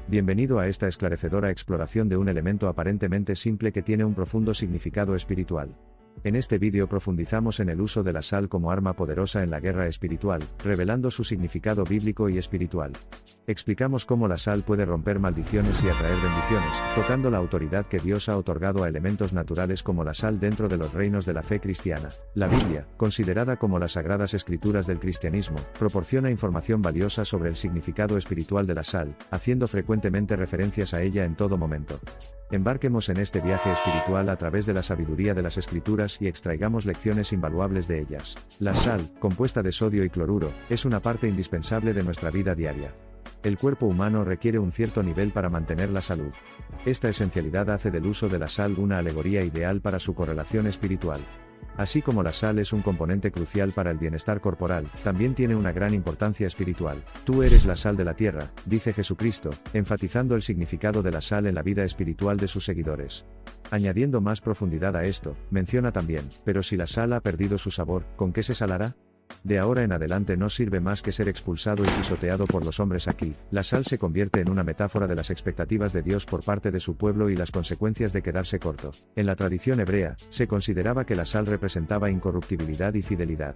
Bienvenido a esta esclarecedora exploración de un elemento aparentemente simple que tiene un profundo significado espiritual. En este vídeo profundizamos en el uso de la sal como arma poderosa en la guerra espiritual, revelando su significado bíblico y espiritual. Explicamos cómo la sal puede romper maldiciones y atraer bendiciones, tocando la autoridad que Dios ha otorgado a elementos naturales como la sal dentro de los reinos de la fe cristiana. La Biblia, considerada como las sagradas escrituras del cristianismo, proporciona información valiosa sobre el significado espiritual de la sal, haciendo frecuentemente referencias a ella en todo momento. Embarquemos en este viaje espiritual a través de la sabiduría de las escrituras y extraigamos lecciones invaluables de ellas. La sal, compuesta de sodio y cloruro, es una parte indispensable de nuestra vida diaria. El cuerpo humano requiere un cierto nivel para mantener la salud. Esta esencialidad hace del uso de la sal una alegoría ideal para su correlación espiritual. Así como la sal es un componente crucial para el bienestar corporal, también tiene una gran importancia espiritual. Tú eres la sal de la tierra, dice Jesucristo, enfatizando el significado de la sal en la vida espiritual de sus seguidores. Añadiendo más profundidad a esto, menciona también, pero si la sal ha perdido su sabor, ¿con qué se salará? De ahora en adelante no sirve más que ser expulsado y pisoteado por los hombres aquí. La sal se convierte en una metáfora de las expectativas de Dios por parte de su pueblo y las consecuencias de quedarse corto. En la tradición hebrea, se consideraba que la sal representaba incorruptibilidad y fidelidad.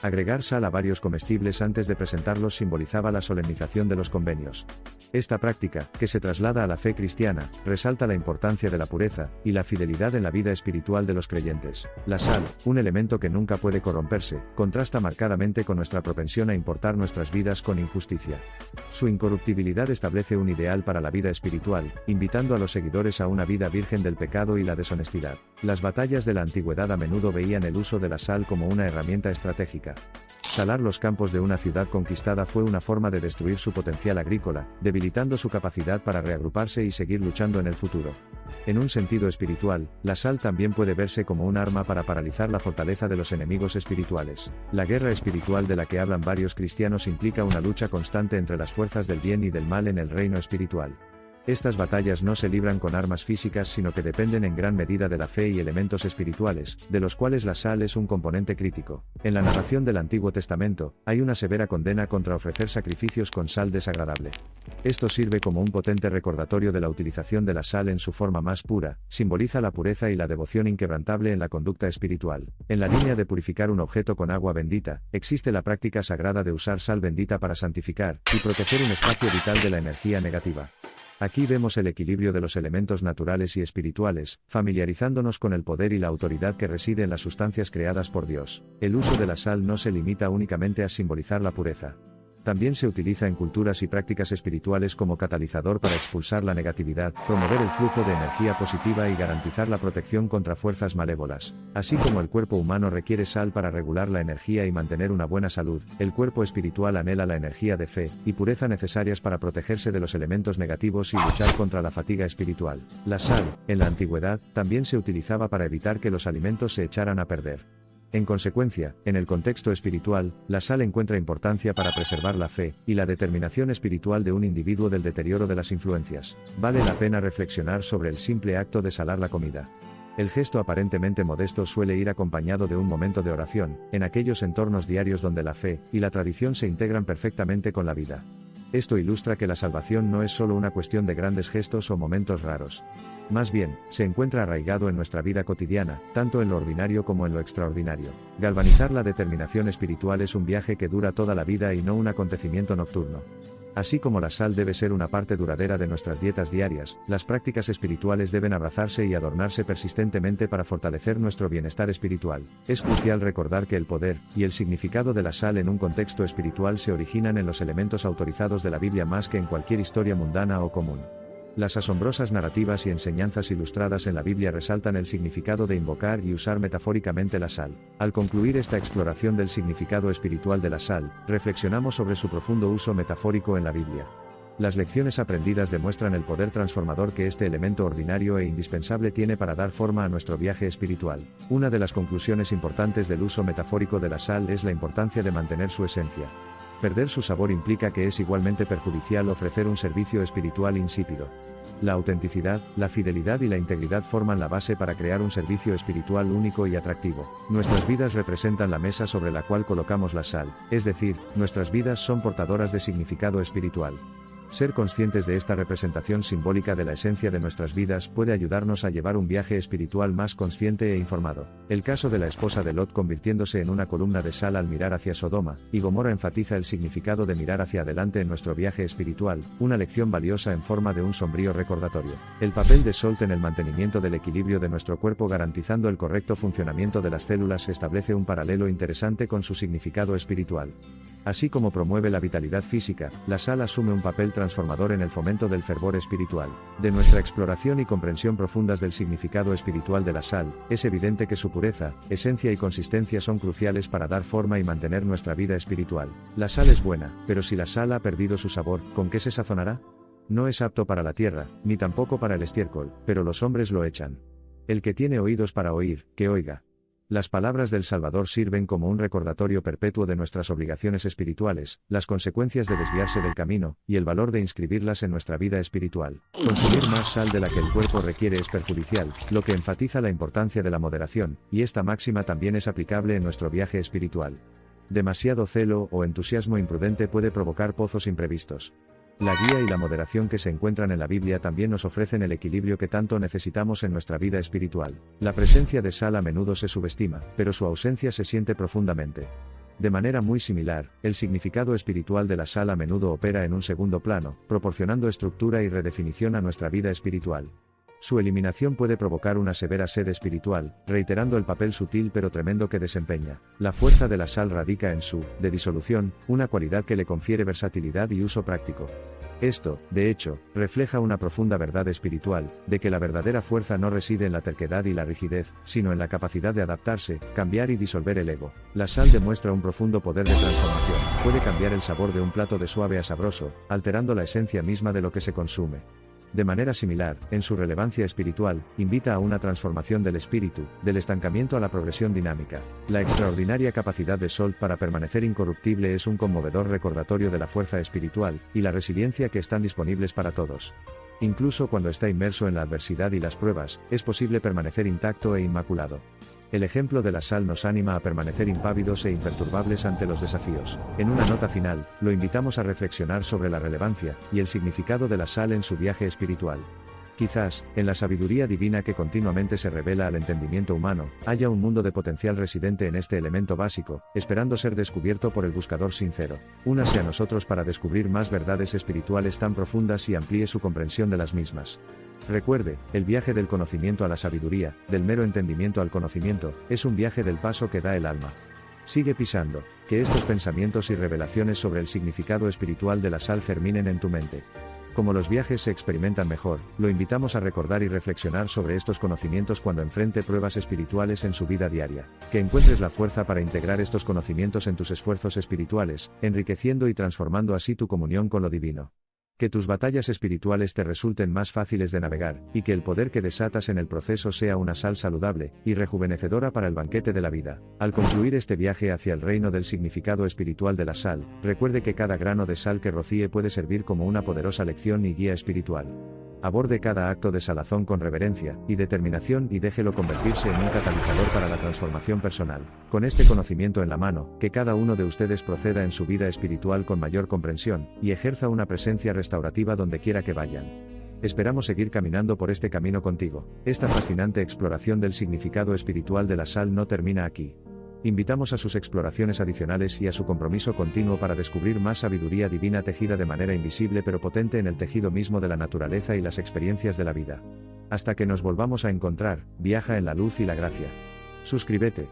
Agregar sal a varios comestibles antes de presentarlos simbolizaba la solemnización de los convenios. Esta práctica, que se traslada a la fe cristiana, resalta la importancia de la pureza y la fidelidad en la vida espiritual de los creyentes. La sal, un elemento que nunca puede corromperse, contrasta marcadamente con nuestra propensión a importar nuestras vidas con injusticia. Su incorruptibilidad establece un ideal para la vida espiritual, invitando a los seguidores a una vida virgen del pecado y la deshonestidad. Las batallas de la antigüedad a menudo veían el uso de la sal como una herramienta estratégica. Salar los campos de una ciudad conquistada fue una forma de destruir su potencial agrícola, debilitando su capacidad para reagruparse y seguir luchando en el futuro. En un sentido espiritual, la sal también puede verse como un arma para paralizar la fortaleza de los enemigos espirituales. La guerra espiritual de la que hablan varios cristianos implica una lucha constante entre las fuerzas del bien y del mal en el reino espiritual. Estas batallas no se libran con armas físicas sino que dependen en gran medida de la fe y elementos espirituales, de los cuales la sal es un componente crítico. En la narración del Antiguo Testamento, hay una severa condena contra ofrecer sacrificios con sal desagradable. Esto sirve como un potente recordatorio de la utilización de la sal en su forma más pura, simboliza la pureza y la devoción inquebrantable en la conducta espiritual. En la línea de purificar un objeto con agua bendita, existe la práctica sagrada de usar sal bendita para santificar y proteger un espacio vital de la energía negativa. Aquí vemos el equilibrio de los elementos naturales y espirituales, familiarizándonos con el poder y la autoridad que reside en las sustancias creadas por Dios. El uso de la sal no se limita únicamente a simbolizar la pureza. También se utiliza en culturas y prácticas espirituales como catalizador para expulsar la negatividad, promover el flujo de energía positiva y garantizar la protección contra fuerzas malévolas. Así como el cuerpo humano requiere sal para regular la energía y mantener una buena salud, el cuerpo espiritual anhela la energía de fe y pureza necesarias para protegerse de los elementos negativos y luchar contra la fatiga espiritual. La sal, en la antigüedad, también se utilizaba para evitar que los alimentos se echaran a perder. En consecuencia, en el contexto espiritual, la sal encuentra importancia para preservar la fe y la determinación espiritual de un individuo del deterioro de las influencias. Vale la pena reflexionar sobre el simple acto de salar la comida. El gesto aparentemente modesto suele ir acompañado de un momento de oración, en aquellos entornos diarios donde la fe y la tradición se integran perfectamente con la vida. Esto ilustra que la salvación no es solo una cuestión de grandes gestos o momentos raros. Más bien, se encuentra arraigado en nuestra vida cotidiana, tanto en lo ordinario como en lo extraordinario. Galvanizar la determinación espiritual es un viaje que dura toda la vida y no un acontecimiento nocturno. Así como la sal debe ser una parte duradera de nuestras dietas diarias, las prácticas espirituales deben abrazarse y adornarse persistentemente para fortalecer nuestro bienestar espiritual. Es crucial recordar que el poder y el significado de la sal en un contexto espiritual se originan en los elementos autorizados de la Biblia más que en cualquier historia mundana o común. Las asombrosas narrativas y enseñanzas ilustradas en la Biblia resaltan el significado de invocar y usar metafóricamente la sal. Al concluir esta exploración del significado espiritual de la sal, reflexionamos sobre su profundo uso metafórico en la Biblia. Las lecciones aprendidas demuestran el poder transformador que este elemento ordinario e indispensable tiene para dar forma a nuestro viaje espiritual. Una de las conclusiones importantes del uso metafórico de la sal es la importancia de mantener su esencia. Perder su sabor implica que es igualmente perjudicial ofrecer un servicio espiritual insípido. La autenticidad, la fidelidad y la integridad forman la base para crear un servicio espiritual único y atractivo. Nuestras vidas representan la mesa sobre la cual colocamos la sal, es decir, nuestras vidas son portadoras de significado espiritual. Ser conscientes de esta representación simbólica de la esencia de nuestras vidas puede ayudarnos a llevar un viaje espiritual más consciente e informado. El caso de la esposa de Lot convirtiéndose en una columna de sal al mirar hacia Sodoma y Gomorra enfatiza el significado de mirar hacia adelante en nuestro viaje espiritual, una lección valiosa en forma de un sombrío recordatorio. El papel de Salt en el mantenimiento del equilibrio de nuestro cuerpo garantizando el correcto funcionamiento de las células establece un paralelo interesante con su significado espiritual. Así como promueve la vitalidad física, la sal asume un papel transformador en el fomento del fervor espiritual. De nuestra exploración y comprensión profundas del significado espiritual de la sal, es evidente que su pureza, esencia y consistencia son cruciales para dar forma y mantener nuestra vida espiritual. La sal es buena, pero si la sal ha perdido su sabor, ¿con qué se sazonará? No es apto para la tierra, ni tampoco para el estiércol, pero los hombres lo echan. El que tiene oídos para oír, que oiga. Las palabras del Salvador sirven como un recordatorio perpetuo de nuestras obligaciones espirituales, las consecuencias de desviarse del camino, y el valor de inscribirlas en nuestra vida espiritual. Consumir más sal de la que el cuerpo requiere es perjudicial, lo que enfatiza la importancia de la moderación, y esta máxima también es aplicable en nuestro viaje espiritual. Demasiado celo o entusiasmo imprudente puede provocar pozos imprevistos. La guía y la moderación que se encuentran en la Biblia también nos ofrecen el equilibrio que tanto necesitamos en nuestra vida espiritual. La presencia de sal a menudo se subestima, pero su ausencia se siente profundamente. De manera muy similar, el significado espiritual de la sal a menudo opera en un segundo plano, proporcionando estructura y redefinición a nuestra vida espiritual. Su eliminación puede provocar una severa sed espiritual, reiterando el papel sutil pero tremendo que desempeña. La fuerza de la sal radica en su, de disolución, una cualidad que le confiere versatilidad y uso práctico. Esto, de hecho, refleja una profunda verdad espiritual, de que la verdadera fuerza no reside en la terquedad y la rigidez, sino en la capacidad de adaptarse, cambiar y disolver el ego. La sal demuestra un profundo poder de transformación, puede cambiar el sabor de un plato de suave a sabroso, alterando la esencia misma de lo que se consume. De manera similar, en su relevancia espiritual, invita a una transformación del espíritu, del estancamiento a la progresión dinámica. La extraordinaria capacidad de Salt para permanecer incorruptible es un conmovedor recordatorio de la fuerza espiritual, y la resiliencia que están disponibles para todos. Incluso cuando está inmerso en la adversidad y las pruebas, es posible permanecer intacto e inmaculado. El ejemplo de la sal nos anima a permanecer impávidos e imperturbables ante los desafíos. En una nota final, lo invitamos a reflexionar sobre la relevancia y el significado de la sal en su viaje espiritual. Quizás, en la sabiduría divina que continuamente se revela al entendimiento humano, haya un mundo de potencial residente en este elemento básico, esperando ser descubierto por el buscador sincero. Únase a nosotros para descubrir más verdades espirituales tan profundas y amplíe su comprensión de las mismas. Recuerde, el viaje del conocimiento a la sabiduría, del mero entendimiento al conocimiento, es un viaje del paso que da el alma. Sigue pisando, que estos pensamientos y revelaciones sobre el significado espiritual de la sal germinen en tu mente. Como los viajes se experimentan mejor, lo invitamos a recordar y reflexionar sobre estos conocimientos cuando enfrente pruebas espirituales en su vida diaria. Que encuentres la fuerza para integrar estos conocimientos en tus esfuerzos espirituales, enriqueciendo y transformando así tu comunión con lo divino. Que tus batallas espirituales te resulten más fáciles de navegar, y que el poder que desatas en el proceso sea una sal saludable y rejuvenecedora para el banquete de la vida. Al concluir este viaje hacia el reino del significado espiritual de la sal, recuerde que cada grano de sal que rocíe puede servir como una poderosa lección y guía espiritual. Aborde cada acto de salazón con reverencia y determinación y déjelo convertirse en un catalizador para la transformación personal. Con este conocimiento en la mano, que cada uno de ustedes proceda en su vida espiritual con mayor comprensión, y ejerza una presencia restaurativa donde quiera que vayan. Esperamos seguir caminando por este camino contigo. Esta fascinante exploración del significado espiritual de la sal no termina aquí. Invitamos a sus exploraciones adicionales y a su compromiso continuo para descubrir más sabiduría divina tejida de manera invisible pero potente en el tejido mismo de la naturaleza y las experiencias de la vida. Hasta que nos volvamos a encontrar, viaja en la luz y la gracia. Suscríbete.